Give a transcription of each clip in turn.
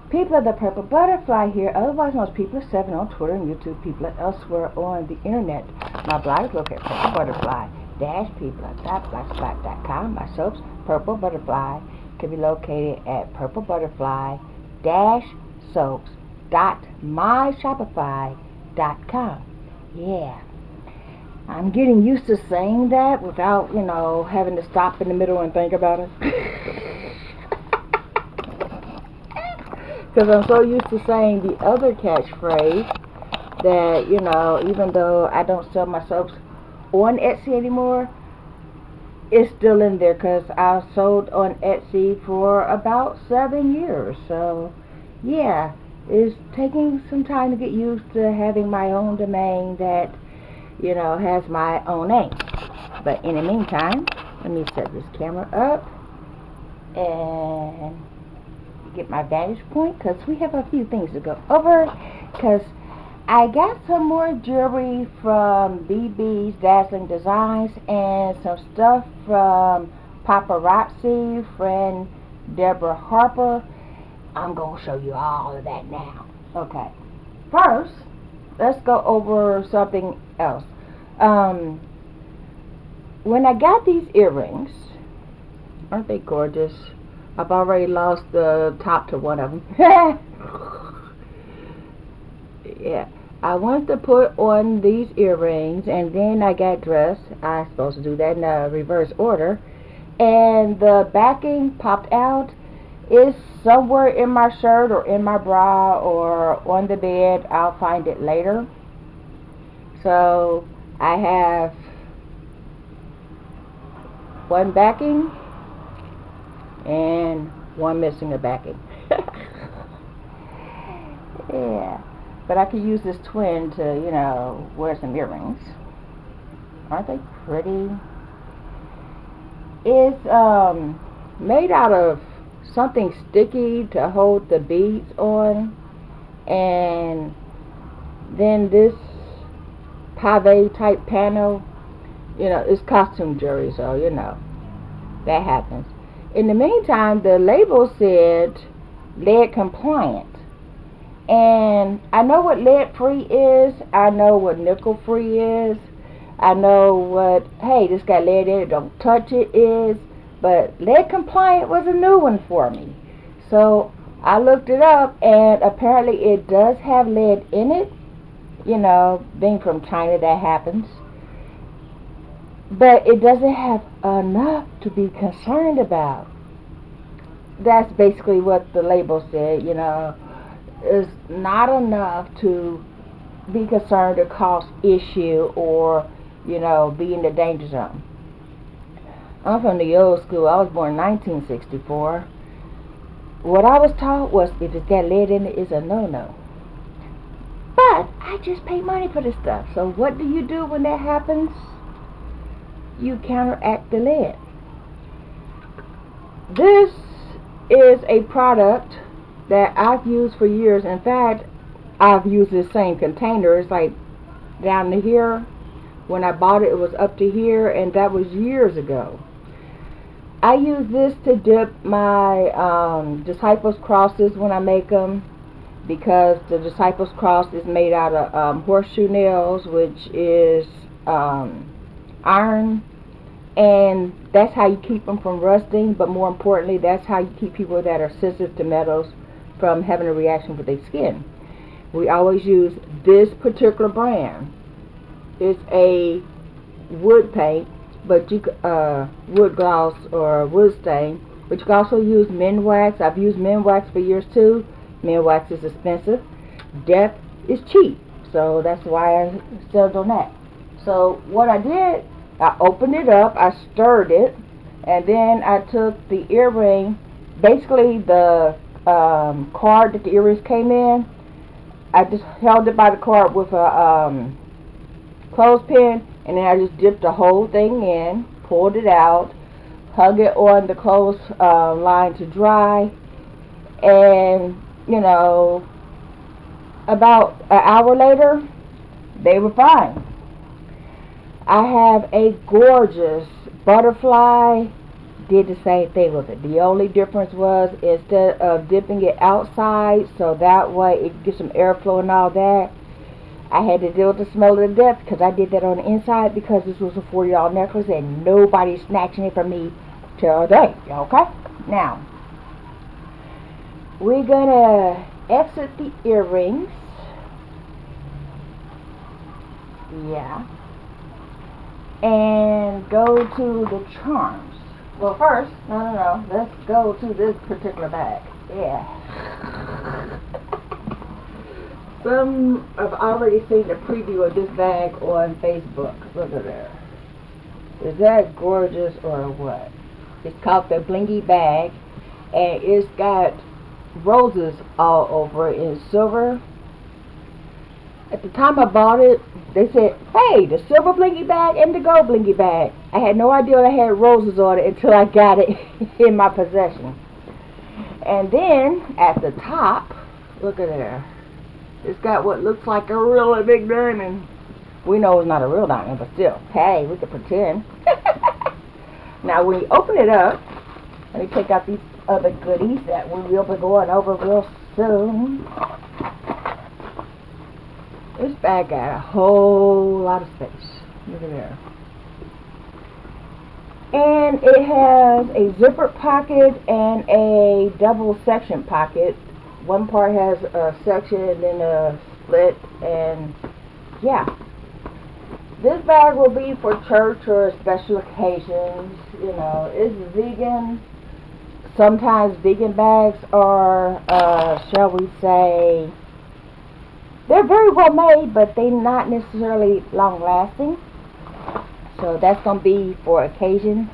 People of the Purple Butterfly here, otherwise known as People7 on Twitter and YouTube, people elsewhere on the internet. My blog is located at PurpleButterfly-people.blogspot.com. My soaps, Purple Butterfly, can be located at PurpleButterfly-soaps.myshopify.com. Yeah. I'm getting used to saying that without, having to stop in the middle and think about it. Because I'm so used to saying the other catchphrase that, even though I don't sell my soaps on Etsy anymore, it's still in there because I sold on Etsy for about 7 years. So, yeah, it's taking some time to get used to having my own domain that, has my own name. But in the meantime, let me set this camera up and get my vantage point, because we have a few things to go over, because I got some more jewelry from BB's Dazzling Designs and some stuff from Paparazzi, friend Deborah Harper. I'm going to show you all of that now. Okay, first, let's go over something else. When I got these earrings, aren't they gorgeous? I've already lost the top to one of them. Yeah, I wanted to put on these earrings, and then I got dressed. I was supposed to do that in a reverse order, and the backing popped out. It's somewhere in my shirt or in my bra or on the bed. I'll find it later. So I have one backing and one missing a backing. Yeah, but I could use this twin to, wear some earrings. Aren't they pretty? It's made out of something sticky to hold the beads on, and then this pave type panel, it's costume jewelry, so that happens. In the meantime, the label said lead compliant. And I know what lead free is. I know what nickel free is. I know what, hey, this got lead in it, don't touch it is. But lead compliant was a new one for me. So I looked it up, and apparently it does have lead in it. Being from China, that happens. But it doesn't have enough to be concerned about. That's basically what the label said, It's not enough to be concerned or cause issue or, be in the danger zone. I'm from the old school. I was born in 1964. What I was taught was if it's got lead in it, it's a no-no. But I just pay money for this stuff. So what do you do when that happens? You counteract the lead. This is a product that I've used for years. In fact, I've used this same container. It's like down to here. When I bought it, it was up to here, and that was years ago. I use this to dip my Disciples crosses when I make them, because the Disciples cross is made out of horseshoe nails, which is iron, and that's how you keep them from rusting. But more importantly, that's how you keep people that are sensitive to metals from having a reaction with their skin. We always use this particular brand. It's a wood paint, but you wood gloss or wood stain, but you can also use men wax. I've used men wax for years too. Men wax is expensive. Depth is cheap, so that's why I settled on that. So what I did, I opened it up, I stirred it, and then I took the earring, basically the card that the earrings came in. I just held it by the card with a clothespin, and then I just dipped the whole thing in, pulled it out, hung it on the clothes line to dry, and about an hour later, they were fine. I have a gorgeous butterfly did the same thing with it. The only difference was, instead of dipping it outside so that way it gets some airflow and all that, I had to deal with the smell of the death because I did that on the inside, because this was a $40 necklace and nobody's snatching it from me till today. Okay? Now, we're gonna exit the earrings. Yeah. And go to the charms. Well, first, no. Let's go to this particular bag. Yeah. Some have already seen a preview of this bag on Facebook. Look at there. Is that gorgeous or what? It's called the Blingy bag, and it's got roses all over it in silver. At the time I bought it, they said, hey, the silver blingy bag and the gold blingy bag. I had no idea it had roses on it until I got it in my possession. And then, at the top, look at there. It's got what looks like a really big diamond. We know it's not a real diamond, but still, hey, we can pretend. Now, when you open it up, let me take out these other goodies that we will be going over real soon. This bag got a whole lot of space. Look at there. And it has a zipper pocket and a double section pocket. One part has a section and then a split, and yeah. This bag will be for church or special occasions. You know, it's vegan. Sometimes vegan bags are, shall we say, they're very well made, but they're not necessarily long lasting. So that's going to be for occasion.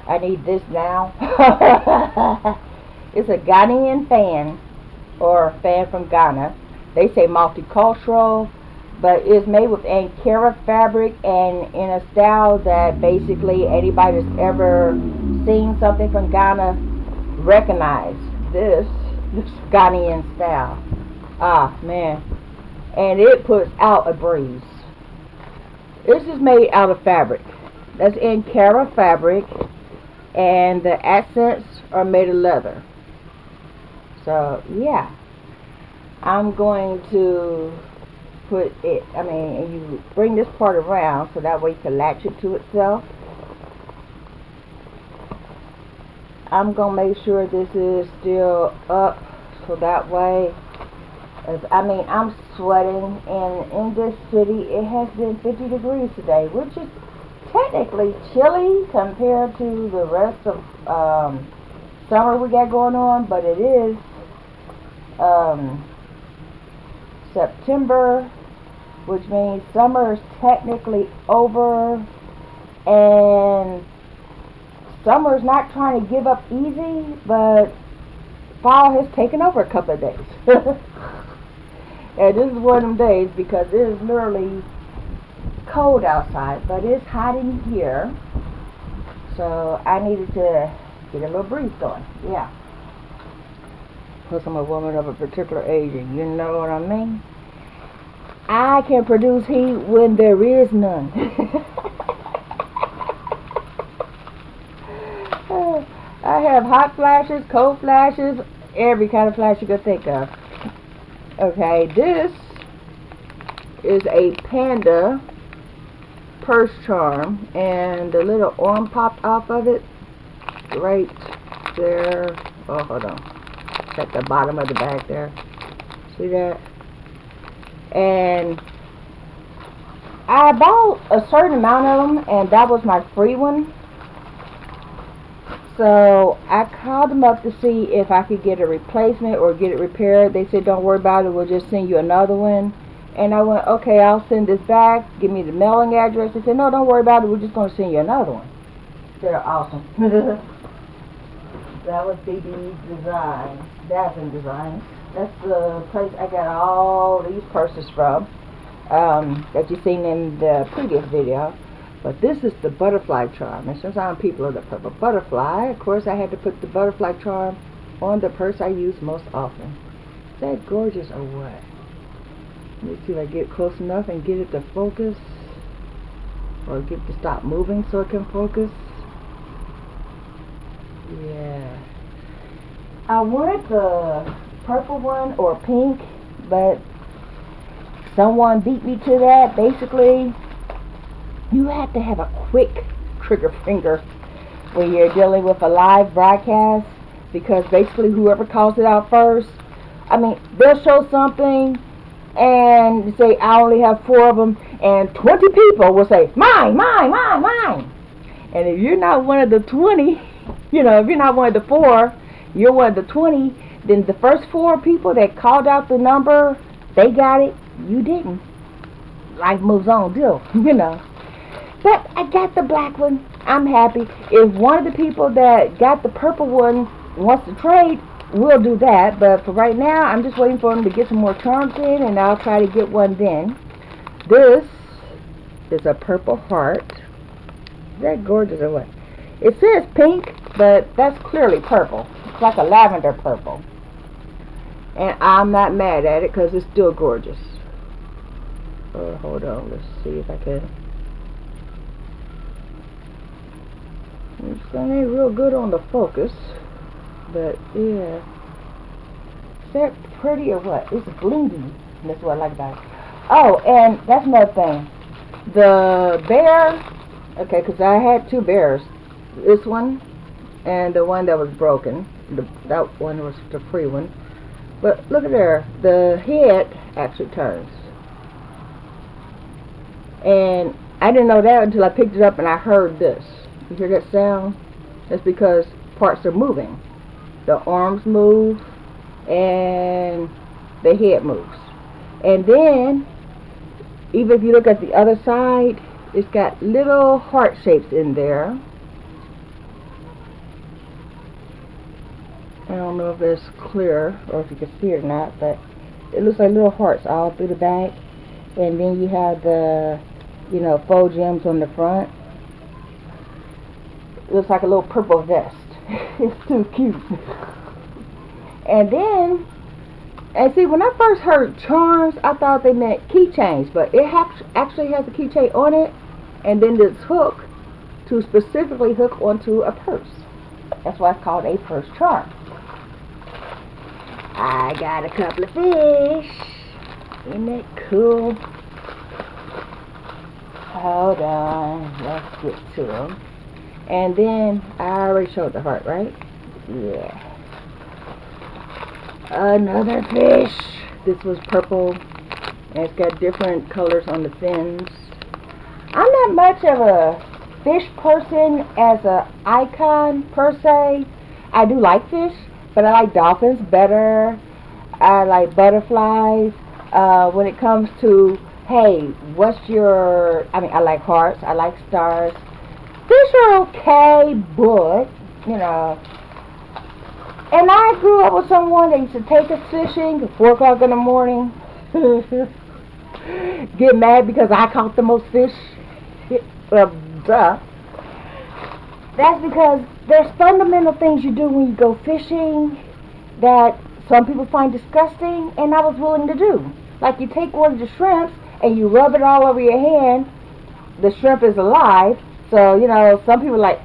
I need this now. It's a Ghanaian fan, or fan from Ghana. They say multicultural, but it's made with Ankara fabric and in a style that basically anybody that's ever seen something from Ghana recognize this Ghanaian style. Ah, man. And it puts out a breeze. This is made out of fabric. That's Ankara fabric, and the accents are made of leather. So yeah, I'm going to put it, and you bring this part around so that way you can latch it to itself. I'm going to make sure this is still up so that way, I'm sweating, and in this city it has been 50 degrees today, which is technically chilly compared to the rest of summer we got going on, but it is September, which means summer is technically over, and summer is not trying to give up easy, but fall has taken over a couple of days. And this is one of them days because it is literally cold outside, but it's hot in here. So I needed to get a little breeze going. Yeah. Plus I'm a woman of a particular age, and you know what I mean. I can produce heat when there is none. I have hot flashes, cold flashes, every kind of flash you could think of. Okay, this is a panda purse charm, and the little arm popped off of it right there. Oh, hold on. At the bottom of the bag there. See that? And I bought a certain amount of them, and that was my free one. So I called them up to see if I could get a replacement or get it repaired. They said, don't worry about it, we'll just send you another one. And I went, okay, I'll send this back. Give me the mailing address. They said, no, don't worry about it, we're just going to send you another one. They're awesome. That was Dazzling Designs. That's the place I got all these purses from, that you've seen in the previous video. But this is the butterfly charm. And sometimes people are the purple butterfly. Of course, I had to put the butterfly charm on the purse I use most often. Is that gorgeous or what? Let me see if I get close enough and get it to focus. Or get it to stop moving so it can focus. Yeah. I wanted the purple one or pink, but someone beat me to that. Basically, you have to have a quick trigger finger when you're dealing with a live broadcast, because basically whoever calls it out first, I mean, they'll show something and say, I only have 4 of them, and 20 people will say, mine, mine, mine, mine. And if you're not one of the 20, you know, if you're not one of the 4, you're one of the 20, then the first 4 people that called out the number, they got it, you didn't. Life moves on, deal, you know. But I got the black one. I'm happy. If one of the people that got the purple one wants to trade, we'll do that. But for right now, I'm just waiting for them to get some more charms in, and I'll try to get one then. This is a purple heart. Is that gorgeous or what? It says pink, but that's clearly purple. It's like a lavender purple. And I'm not mad at it because it's still gorgeous. Hold on. Let's see if I can. It's ain't real good on the focus, but yeah. Is that pretty or what? It's blingy. That's what I like about it. Oh, and that's another thing. The bear, okay, because I had 2 bears. This one and the one that was broken. That one was the free one. But look at there. The head actually turns. And I didn't know that until I picked it up and I heard this. You hear that sound? That's because parts are moving. The arms move and the head moves. And then, even if you look at the other side, it's got little heart shapes in there. I don't know if it's clear or if you can see it or not, but it looks like little hearts all through the back. And then you have the, you know, faux gems on the front. It looks like a little purple vest. It's too cute. And then, and see, when I first heard charms, I thought they meant keychains, but it actually has a keychain on it, and then this hook to specifically hook onto a purse. That's why it's called a purse charm. I got a couple of fish. Isn't that cool? Hold on, let's get to them. And then, I already showed the heart, right? Yeah. Another fish. This was purple, and it's got different colors on the fins. I'm not much of a fish person as an icon, per se. I do like fish, but I like dolphins better. I like butterflies. When it comes to, hey, what's your, I mean, I like hearts, I like stars. Fish are okay, but, you know, and I grew up with someone that used to take us fishing at 4 o'clock in the morning. Get mad because I caught the most fish. Duh. That's because there's fundamental things you do when you go fishing that some people find disgusting, and I was willing to do. Like, you take one of the shrimps and you rub it all over your hand. The shrimp is alive. So, you know, some people are like,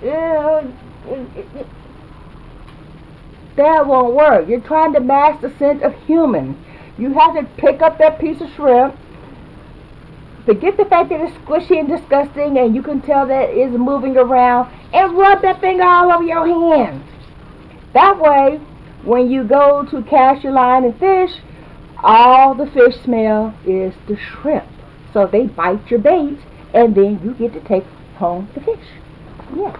that won't work. You're trying to mask the scent of human. You have to pick up that piece of shrimp, forget the fact that it's squishy and disgusting and you can tell that it's moving around, and rub that thing all over your hand. That way, when you go to cast your line and fish, all the fish smell is the shrimp. So they bite your bait, and then you get to take home the fish. Yeah.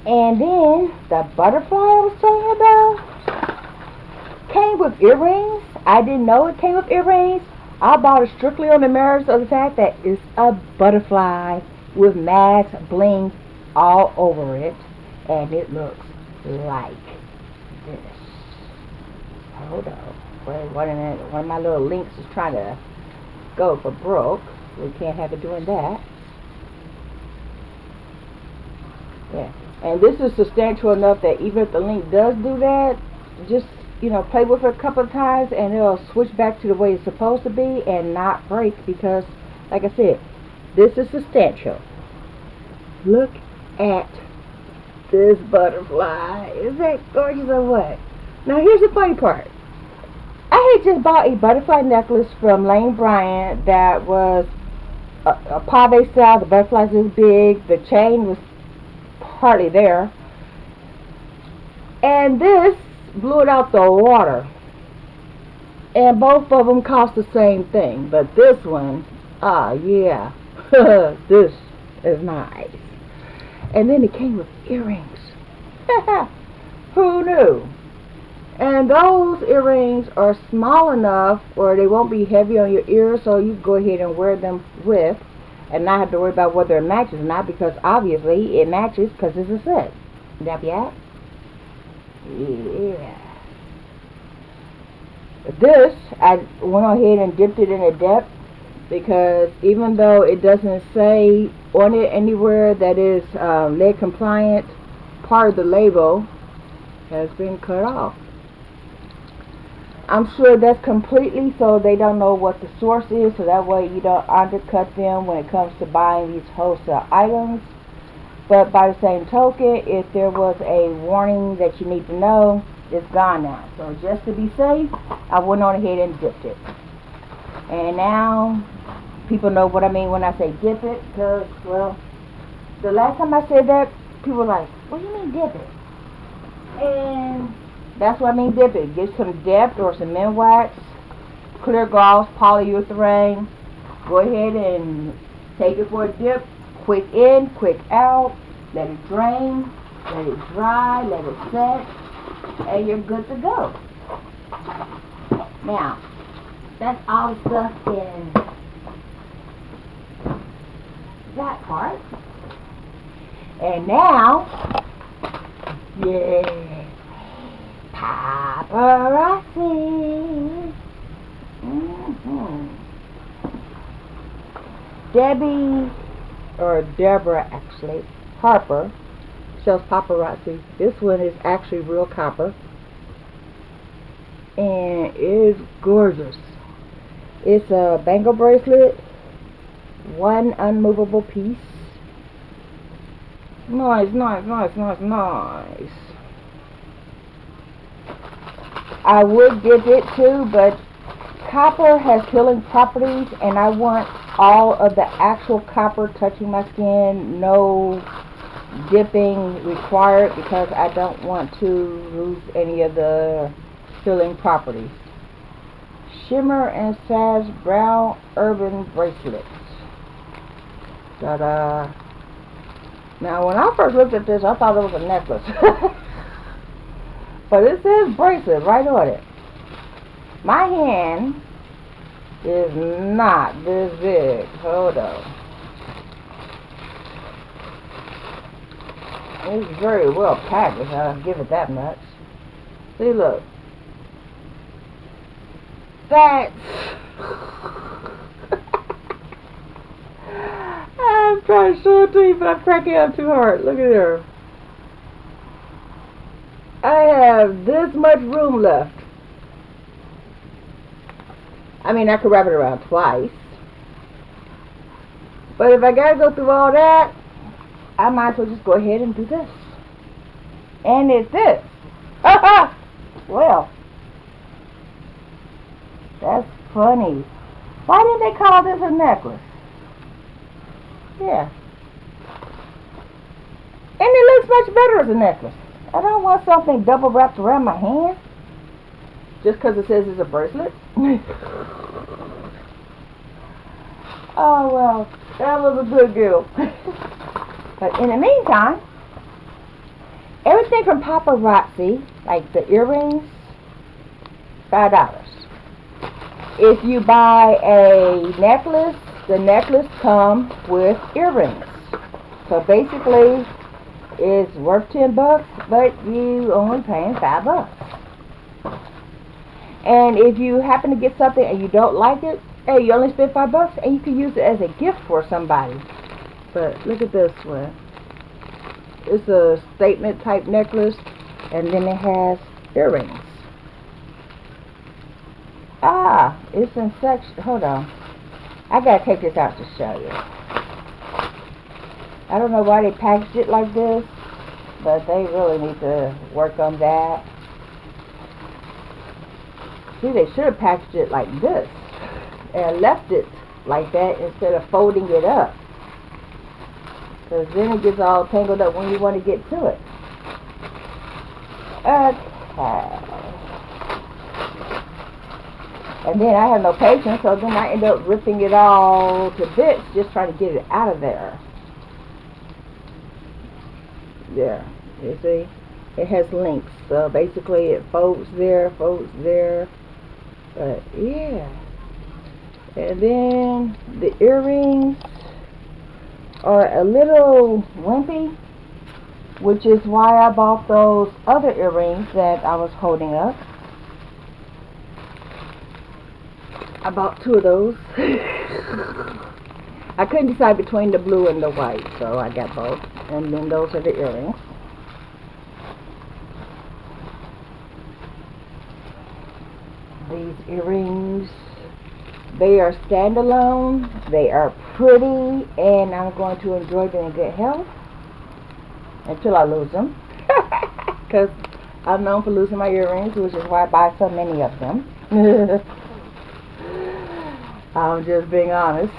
And then the butterfly I was talking about came with earrings. I didn't know it came with earrings. I bought it strictly on the merits of the fact that it's a butterfly with mad bling all over it, and it looks like this. Hold on. Wait, one of my little links is trying to go for broke. We can't have it doing that. Yeah. And this is substantial enough that even if the link does do that, just, you know, play with it a couple of times and it'll switch back to the way it's supposed to be and not break, because, like I said, this is substantial. Look at this butterfly. Is that gorgeous or what? Now here's the funny part. I had just bought a butterfly necklace from Lane Bryant that was a pave style. The butterflies is big. The chain was hardly there. And this blew it out the water. And both of them cost the same thing. But this one, yeah, this is nice. And then it came with earrings. Who knew? And those earrings are small enough where they won't be heavy on your ears, so you can go ahead and wear them with and not have to worry about whether it matches or not, because obviously it matches because it's a set. That be out? Yeah. This, I went ahead and dipped it in a depth, because even though it doesn't say on it anywhere that is lead compliant, part of the label has been cut off. I'm sure that's completely so they don't know what the source is, so that way you don't undercut them when it comes to buying these wholesale items. But by the same token, if there was a warning that you need to know, it's gone now. So just to be safe, I went on ahead and dipped it. And now people know what I mean when I say dip it, because, well, the last time I said that, people were like, what do you mean dip it? And that's what I mean dip it. Get some depth or some cement wax, clear gloss, polyurethane. Go ahead and take it for a dip. Quick in, quick out. Let it drain, let it dry, let it set, and you're good to go. Now, that's all the stuff in that part. And now, yeah, paparazzi. Debbie, or Deborah actually, Harper, sells paparazzi. This one is actually real copper. And it is gorgeous. It's a bangle bracelet, one unmovable piece. Nice, nice, nice, nice, nice. I would dip it too, but copper has healing properties, and I want all of the actual copper touching my skin. No dipping required, because I don't want to lose any of the healing properties. Shimmer and Sage Brown Urban Bracelets. Ta-da. Now, when I first looked at this, I thought it was a necklace. But it says bracelet right on it. My hand is not this big. Hold on. It's very well packaged. I'll give it that much. See, look. That's... I'm trying to show it to you, but I'm cracking up too hard. Look at her. I have this much room left. I mean, I could wrap it around twice. But if I gotta go through all that, I might as well just go ahead and do this. And it's this. Well, that's funny. Why didn't they call this a necklace? Yeah. And it looks much better as a necklace. I don't want something double wrapped around my hand just because it says it's a bracelet. Oh, well, that was a good deal. But in the meantime, everything from paparazzi, like the earrings, $5. If you buy a necklace, the necklace comes with earrings. So basically, it's worth $10, but you only paying $5. And if you happen to get something and you don't like it, hey, you only spend $5, and you can use it as a gift for somebody. But look at this one. It's a statement type necklace, and then it has earrings. It's in section. Hold on. I gotta take this out to show you. I don't know why they packaged it like this, but they really need to work on that. See, they should have packaged it like this and left it like that instead of folding it up, because then it gets all tangled up when you want to get to it. Okay. And then I have no patience, so then I end up ripping it all to bits just trying to get it out of there. There, you see? It has links, so basically it folds there, but yeah. And then the earrings are a little wimpy, which is why I bought those other earrings that I was holding up. I bought 2 of those. I couldn't decide between the blue and the white, so I got both. And then those are the earrings. These earrings, they are standalone, they are pretty, and I'm going to enjoy them in good health until I lose them. Because I'm known for losing my earrings, which is why I buy so many of them. I'm just being honest.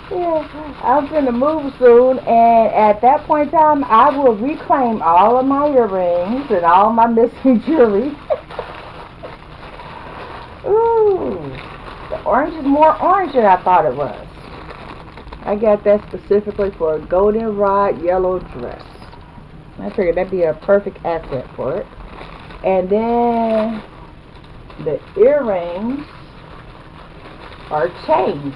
Yeah, I'm gonna move soon, and at that point in time, I will reclaim all of my earrings and all my missing jewelry. Ooh, the orange is more orange than I thought it was. I got that specifically for a goldenrod yellow dress. I figured that'd be a perfect asset for it. And then the earrings are chains.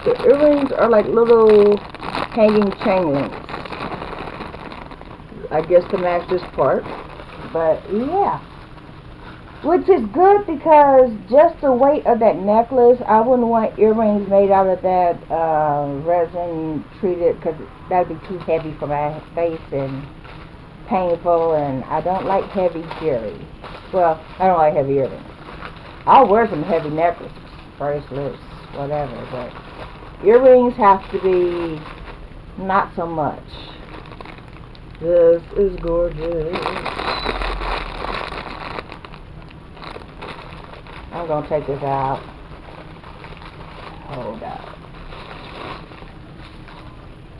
The earrings are like little hanging chain links, I guess, to match this part. But yeah, which is good, because just the weight of that necklace, I wouldn't want earrings made out of that resin treated, because that would be too heavy for my face and painful, and I don't like heavy jewelry. Well, I don't like heavy earrings. I'll wear some heavy necklaces, bracelets, whatever, but earrings have to be not so much. This is gorgeous. I'm gonna take this out. Hold up.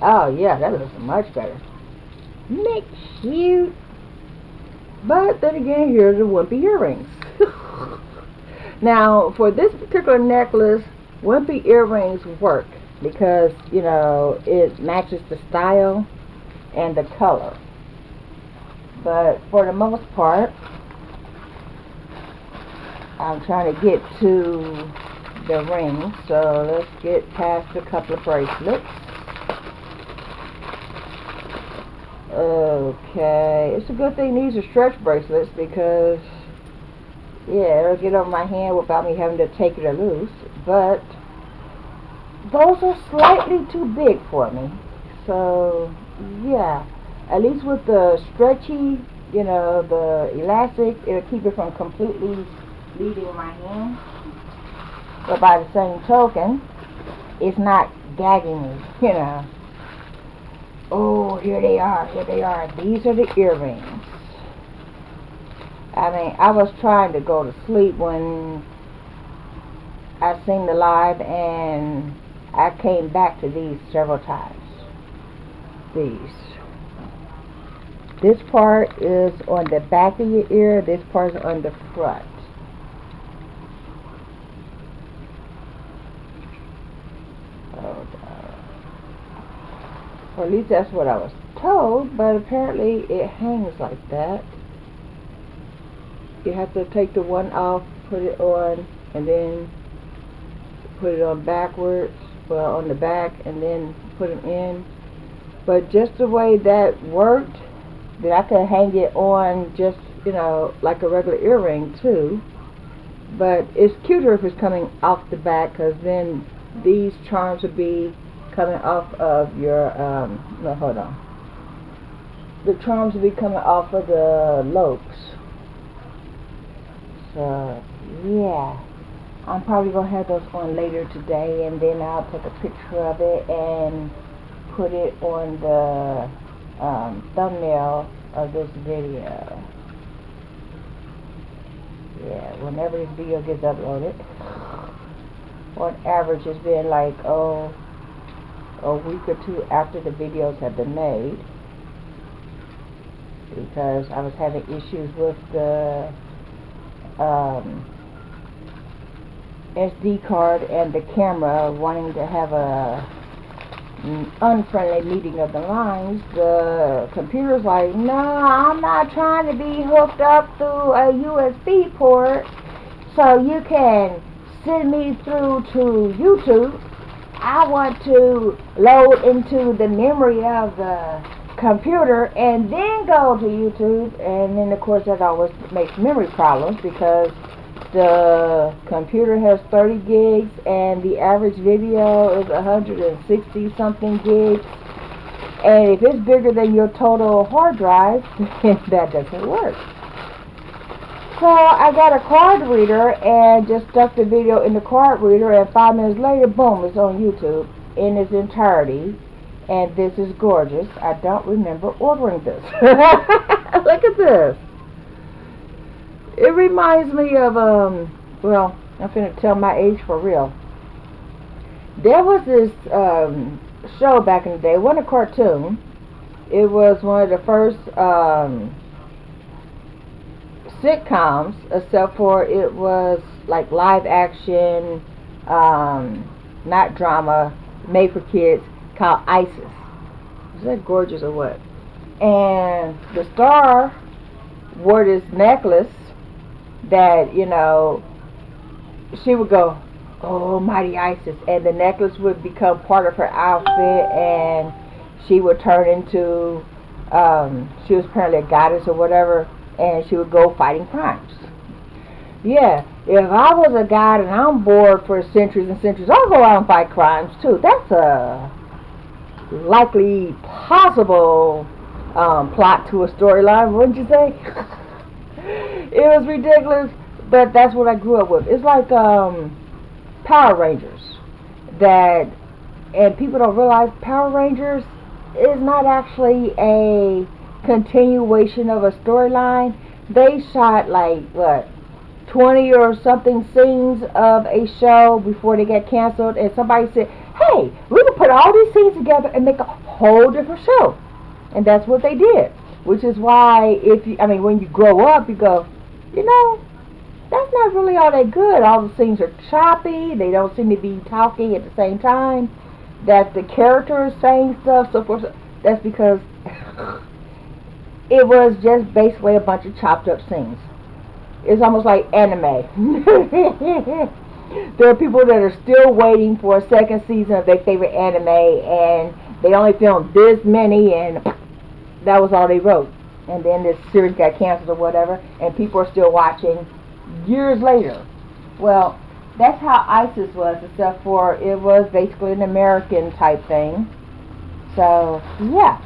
Oh yeah, that looks much better. Make cute. But then again, here's the wimpy earrings. Now, for this particular necklace, wimpy earrings work because, you know, it matches the style and the color. But for the most part, I'm trying to get to the ring, so let's get past a couple of bracelets. Okay, it's a good thing these are stretch bracelets, because yeah, it'll get over my hand without me having to take it loose. But those are slightly too big for me, so yeah, at least with the stretchy, you know, the elastic, it'll keep it from completely leaving my hand. But by the same token, it's not gagging me, you know. Oh, here they are, here they are. These are the earrings. I mean, I was trying to go to sleep when I seen the live, and I came back to these several times. These. This part is on the back of your ear, this part is on the front. Or at least that's what I was told, but apparently it hangs like that. You have to take the one off, put it on, and then put it on backwards, well, on the back, and then put them in. But just the way that worked, that I could hang it on just, you know, like a regular earring too. But it's cuter if it's coming off the back, because then these charms would be coming off of your, no, hold on. The charms will be coming off of the lobes. So, yeah. I'm probably going to have those on later today, and then I'll take a picture of it and put it on the thumbnail of this video. Yeah, whenever this video gets uploaded. On average, it's been like, a week or two after the videos have been made, because I was having issues with the SD card and the camera wanting to have a unfriendly meeting of the lines. The computer's like, no, I'm not trying to be hooked up through a USB port so you can send me through to YouTube. I want to load into the memory of the computer and then go to YouTube. And then of course that always makes memory problems, because the computer has 30 gigs and the average video is 160 something gigs, and if it's bigger than your total hard drive, that doesn't work. So I got a card reader and just stuck the video in the card reader, and 5 minutes later, boom, it's on YouTube in its entirety. And this is gorgeous. I don't remember ordering this. Look at this. It reminds me of, well, I'm finna tell my age for real. There was this show back in the day, it wasn't a cartoon. It was one of the first sitcoms, except for it was like live action, not drama, made for kids, called Isis. Is that gorgeous or what? And the star wore this necklace that, you know, she would go, oh, mighty Isis, and the necklace would become part of her outfit, and she would turn into, she was apparently a goddess or whatever, and she would go fighting crimes. Yeah, if I was a god and I'm bored for centuries and centuries, I'll go out and fight crimes too. That's a likely possible plot to a storyline, wouldn't you say? It was ridiculous, but that's what I grew up with. It's like Power Rangers, and people don't realize Power Rangers is not actually a continuation of a storyline. They shot like, what, 20 or something scenes of a show before they got canceled, and somebody said, hey, we can put all these scenes together and make a whole different show. And that's what they did. Which is why, when you grow up, you go, you know, that's not really all that good. All the scenes are choppy. They don't seem to be talking at the same time. That the character is saying stuff, so forth. That's because it was just basically a bunch of chopped up scenes. It's almost like anime. There are people that are still waiting for a second season of their favorite anime, and they only filmed this many, and that was all they wrote. And then this series got canceled or whatever, and people are still watching years later. Well, that's how ISIS was, except for it was basically an American type thing. So, yeah.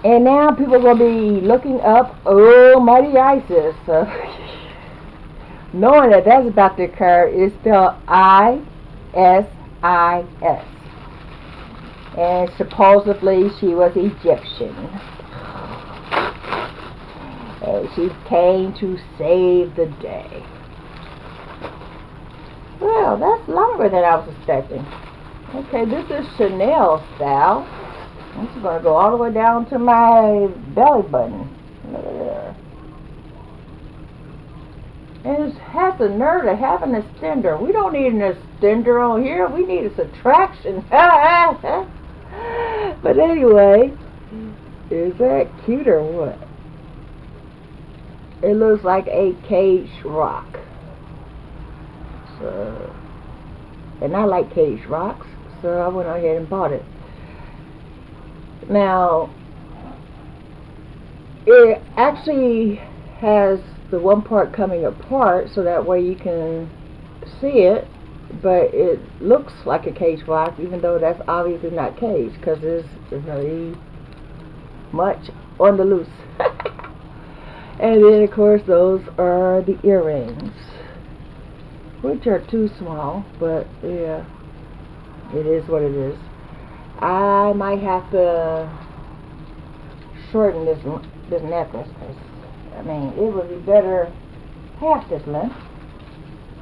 And now people are going to be looking up, oh, mighty ISIS. Knowing that that's about to occur, it's spelled I-S-I-S. And supposedly she was Egyptian. And she came to save the day. Well, that's longer than I was expecting. Okay, this is Chanel style. This is going to go all the way down to my belly button. Look at there. And it has the nerve of having an extender. We don't need an extender on here. We need a subtraction. But anyway, is that cute or what? It looks like a cage rock. So, and I like cage rocks, so I went ahead and bought it. Now, it actually has the one part coming apart, so that way you can see it, but it looks like a cage rock, even though that's obviously not cage, because it's very much on the loose. And then, of course, those are the earrings. which are too small, but yeah, it is what it is. I might have to shorten this necklace, because I mean, it would be better half this length.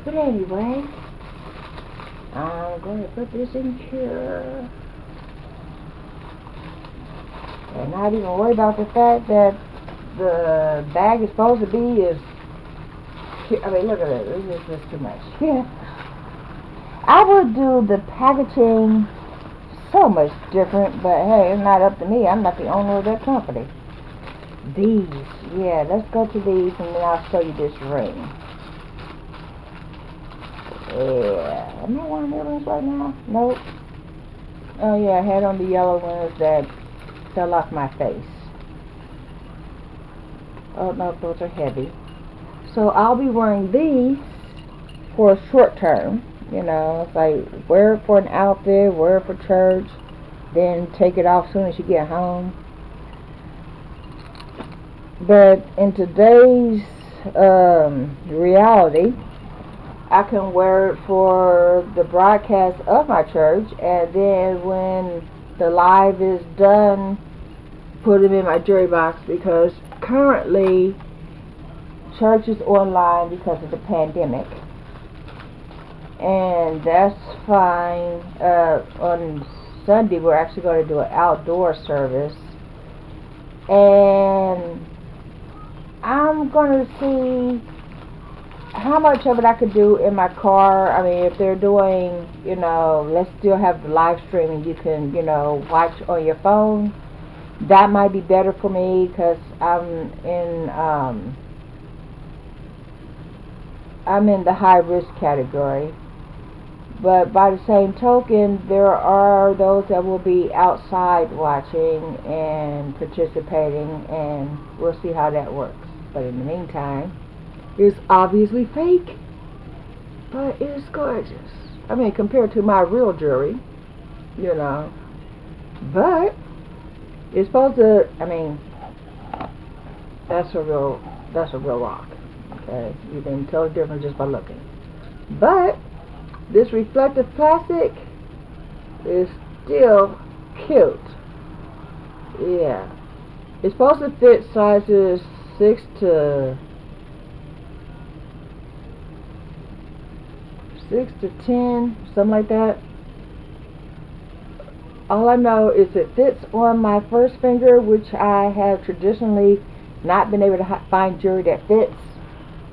But anyway, I'm going to put this in here. And not even worry about the fact that the bag is supposed to be I mean, look at it. This is just too much. Yeah. I would do the packaging so much different, but hey, it's not up to me. I'm not the owner of that company. These. Yeah, let's go to these and then I'll show you this ring. Yeah. Am I wearing earrings right now? Nope. Oh yeah, I had on the yellow ones that fell off my face. Oh no, those are heavy. So I'll be wearing these for a short term. You know, it's like wear it for an outfit, wear it for church, then take it off as soon as you get home. But in today's reality, I can wear it for the broadcast of my church, and then when the live is done, put them in my jewelry box, because currently church is online because of the pandemic, and that's fine. On Sunday we're actually going to do an outdoor service, and I'm going to see how much of it I could do in my car. I mean, if they're doing, you know, let's still have the live streaming, you can, you know, watch on your phone. That might be better for me, because I'm in the high risk category. But by the same token, there are those that will be outside watching and participating, and we'll see how that works. But in the meantime, it's obviously fake, but it's gorgeous. I mean, compared to my real jewelry, you know. But it's supposed to, I mean, that's a real rock. Okay, you can tell the difference just by looking. But this reflective plastic is still cute. Yeah, it's supposed to fit sizes 6 to 10, something like that. All I know is it fits on my first finger, which I have traditionally not been able to find jewelry that fits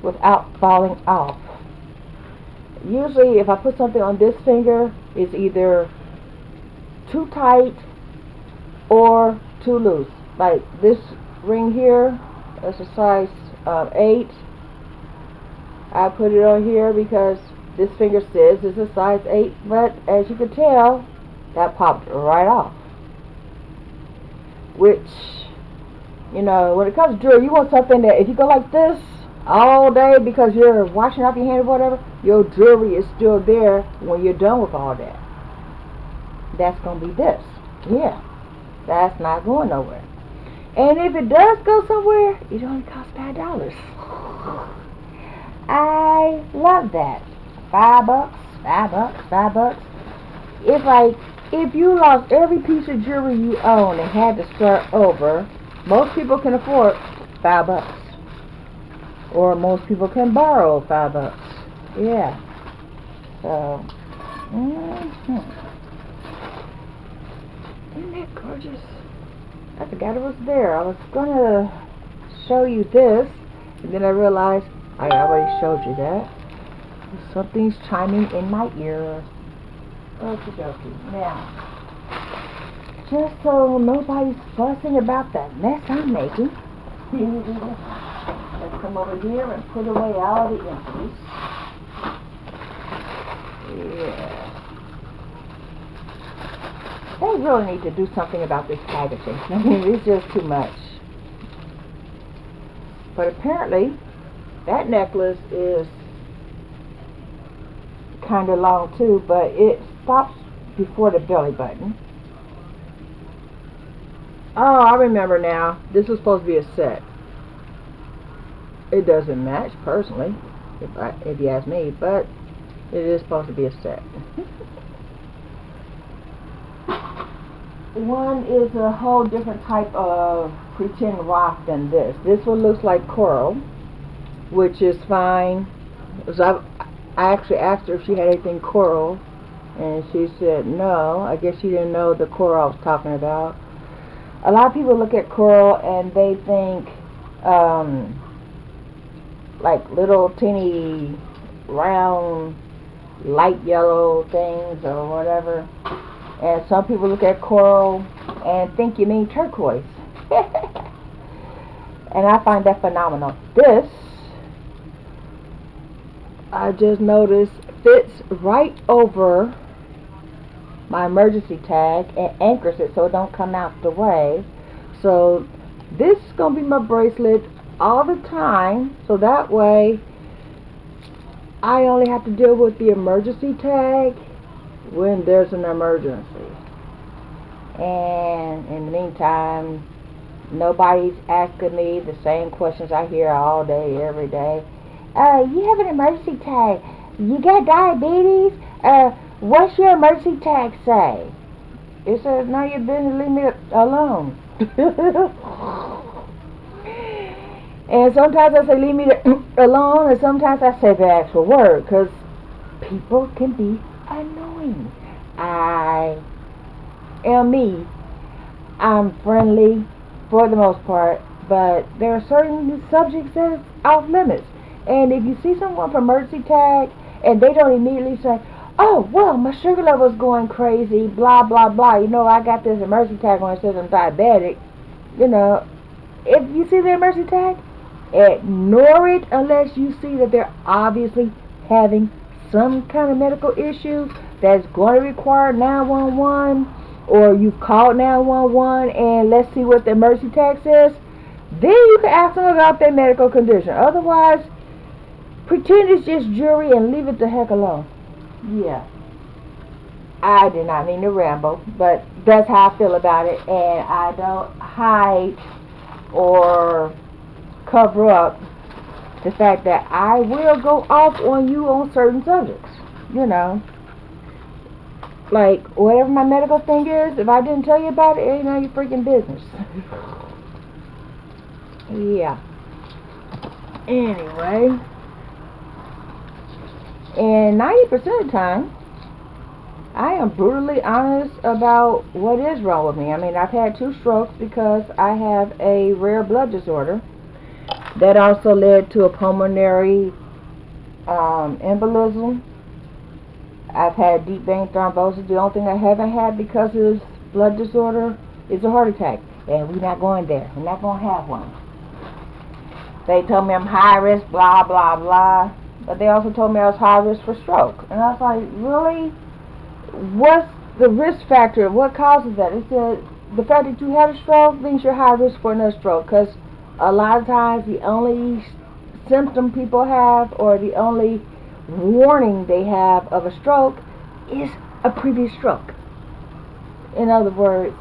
without falling off. Usually if I put something on this finger, it's either too tight or too loose. Like this ring here, that's a size 8. I put it on here because this finger says it's a size 8, but as you can tell, that popped right off. Which, you know, when it comes to jewelry, you want something that if you go like this all day because you're washing off your hand or whatever, your jewelry is still there when you're done with all that. That's going to be this. Yeah, that's not going nowhere. And if it does go somewhere, it only costs $5. I love that. $5, $5. It's like, if you lost every piece of jewelry you own and had to start over, most people can afford $5. Or most people can borrow $5. Yeah. So, Isn't that gorgeous? I forgot it was there. I was going to show you this, and then I realized I already showed you that. Something's chiming in my ear. Okie dokie. Now, just so nobody's fussing about the mess I'm making, let's come over here and put away all the empties. Yeah. They really need to do something about this packaging. I mean, it's just too much. But apparently, that necklace is kind of long too, but it stops before the belly button. Oh, I remember now. This was supposed to be a set. It doesn't match, personally, if you ask me, but It is supposed to be a set. One is a whole different type of pretend rock than this. This one looks like coral, which is fine. So I actually asked her if she had anything coral, and she said no. I guess she didn't know the coral I was talking about. A lot of people look at coral and they think like little teeny round light yellow things or whatever. And some people look at coral and think you mean turquoise. And I find that phenomenal. This, I just noticed, fits right over my emergency tag and anchors it so it don't come out the way. So this is going to be my bracelet all the time. So that way I only have to deal with the emergency tag when there's an emergency. And in the meantime, nobody's asking me the same questions I hear all day, every day. You have an emergency tag. You got diabetes? What's your emergency tag say? It says, "No, you business, leave me alone." And sometimes I say, "Leave me alone," and sometimes I say the actual word, because people can be annoying. I am me. I'm friendly for the most part, but there are certain subjects that is off limits. And if you see someone from emergency tag and they don't immediately say, "Oh, well, my sugar level is going crazy, blah, blah, blah. You know, I got this emergency tag on it says I'm diabetic." You know, if you see the emergency tag, ignore it unless you see that they're obviously having some kind of medical issue that's going to require 911, or you've called 911 and let's see what the emergency tag says. Then you can ask them about their medical condition. Otherwise, pretend it's just jewelry and leave it the heck alone. Yeah. I did not mean to ramble, but that's how I feel about it, and I don't hide or cover up the fact that I will go off on you on certain subjects. You know, like whatever my medical thing is, if I didn't tell you about it, it ain't none of your freaking business. Yeah. Anyway, and 90% of the time, I am brutally honest about what is wrong with me. I mean, I've had 2 strokes because I have a rare blood disorder. That also led to a pulmonary embolism. I've had deep vein thrombosis. The only thing I haven't had because of this blood disorder is a heart attack. And we're not going there. We're not going to have one. They told me I'm high risk, blah, blah, blah. But they also told me I was high risk for stroke. And I was like, really? What's the risk factor? What causes that? It said the fact that you had a stroke means you're high risk for another stroke. Because a lot of times the only symptom people have, or the only warning they have of a stroke, is a previous stroke. In other words,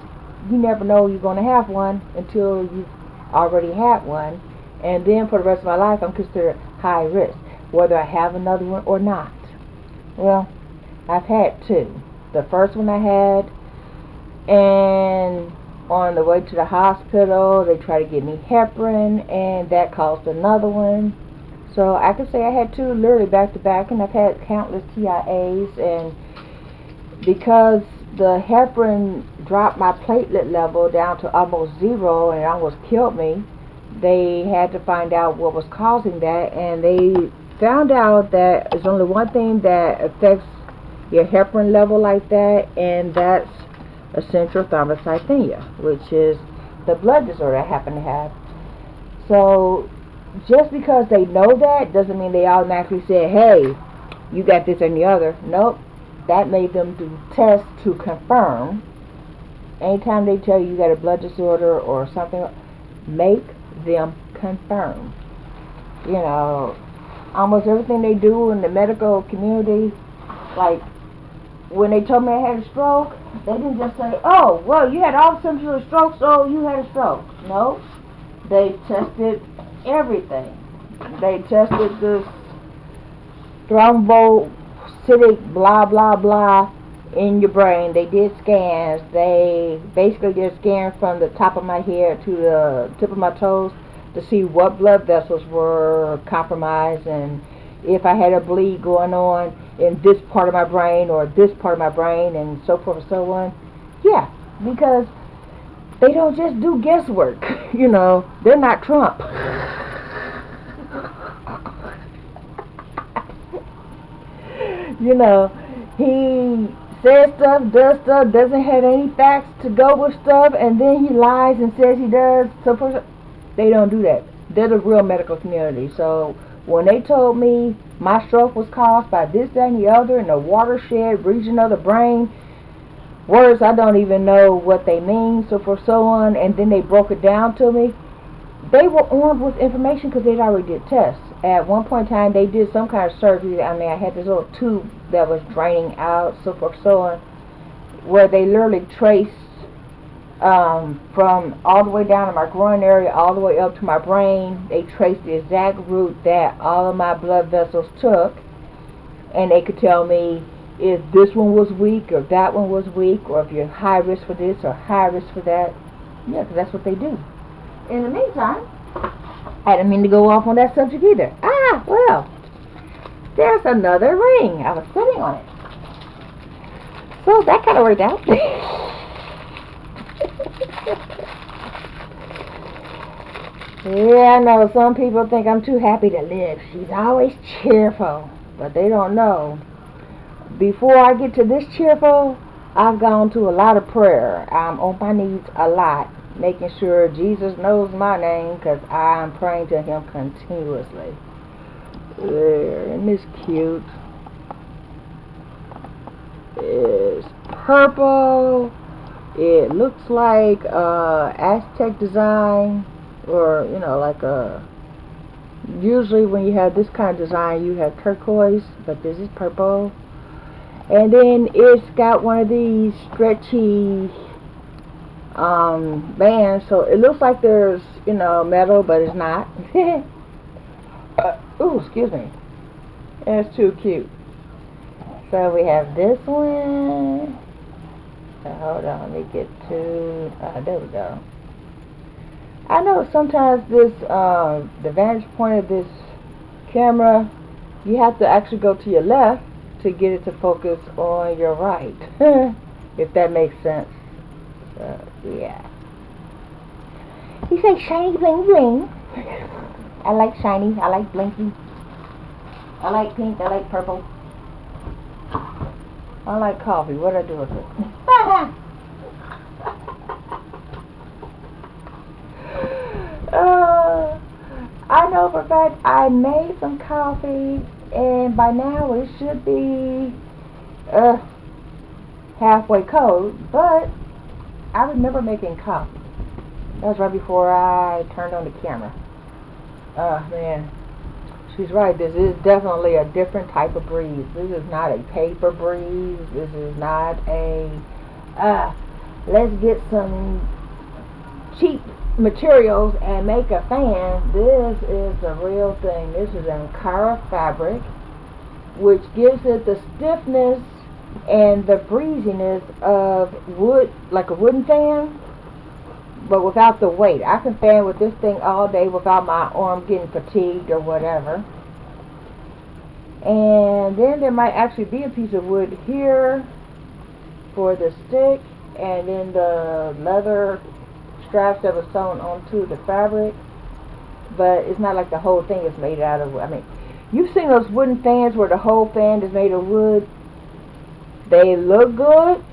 you never know you're going to have one until you've already had one. And then for the rest of my life, I'm considered high risk, whether I have another one or not. Well, I've had 2. The first one I had, and on the way to the hospital, they tried to give me heparin, and that caused another one. So I could say I had 2 literally back to back, and I've had countless TIAs, and because the heparin dropped my platelet level down to almost 0 and it almost killed me, they had to find out what was causing that, and they found out that there's only one thing that affects your heparin level like that, and that's essential thrombocythemia, which is the blood disorder I happen to have. So just because they know that doesn't mean they automatically say, "Hey, you got this and the other." Nope. That made them do tests to confirm. Anytime they tell you you got a blood disorder or something, make them confirm. You know, almost everything they do in the medical community, like when they told me I had a stroke, they didn't just say, "Oh, well, you had all the symptoms of a stroke, so you had a stroke." No, they tested everything. They tested the thrombocytopenia acidic blah blah blah in your brain. They did scans. They basically did scans from the top of my head to the tip of my toes to see what blood vessels were compromised and if I had a bleed going on in this part of my brain or this part of my brain and so forth and so on. Yeah, because they don't just do guesswork. You know, they're not Trump. You know, he says stuff, does stuff, doesn't have any facts to go with stuff, and then he lies and says he does. So forth. They don't do that. They're the real medical community. So when they told me my stroke was caused by this, that, and the other in the watershed region of the brain, words I don't even know what they mean, so forth, so on, and then they broke it down to me. They were armed with information because they'd already did tests. At one point in time, they did some kind of surgery. I mean, I had this little tube that was draining out, so forth, so on, where they literally traced from all the way down to my groin area, all the way up to my brain. They traced the exact route that all of my blood vessels took, and they could tell me if this one was weak or that one was weak, or if you're high risk for this or high risk for that. Yeah, because that's what they do. In the meantime, I didn't mean to go off on that subject either. Ah, well, there's another ring. I was sitting on it. So that kind of worked out. Yeah, I know some people think I'm too happy to live. She's always cheerful, but they don't know. Before I get to this cheerful, I've gone to a lot of prayer. I'm on my knees a lot, making sure Jesus knows my name because I'm praying to him continuously. There, isn't this cute? It's purple. It looks like Aztec design, or you know, like a. Usually when you have this kind of design, you have turquoise, but this is purple. And then it's got one of these stretchy bands, so it looks like there's, you know, metal, but it's not. Ooh, excuse me. It's too cute. So we have this one. Hold on, let me get to. There we go. I know sometimes this, the vantage point of this camera, you have to actually go to your left to get it to focus on your right, if that makes sense. So, yeah. You say shiny bling bling. I like shiny, I like blinky. I like pink, I like purple. I like coffee. What do I do with it? I know for a fact I made some coffee, and by now it should be halfway cold, but I remember making coffee. That was right before I turned on the camera. Oh man, she's right. This is definitely a different type of breeze. This is not a paper breeze. This is not a let's get some cheap materials and make a fan. This is the real thing. This is Ankara fabric, which gives it the stiffness and the breeziness of wood, like a wooden fan, but without the weight. I can fan with this thing all day without my arm getting fatigued or whatever. And then there might actually be a piece of wood here for the stick, and then the leather straps that was sewn onto the fabric, but it's not like the whole thing is made out of wood. I mean, you've seen those wooden fans where the whole fan is made of wood. They look good,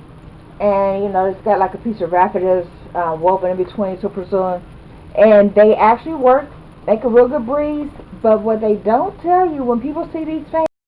and you know, it's got like a piece of raffia woven in between, so on, and they actually work, make a real good breeze. But what they don't tell you when people see these fans,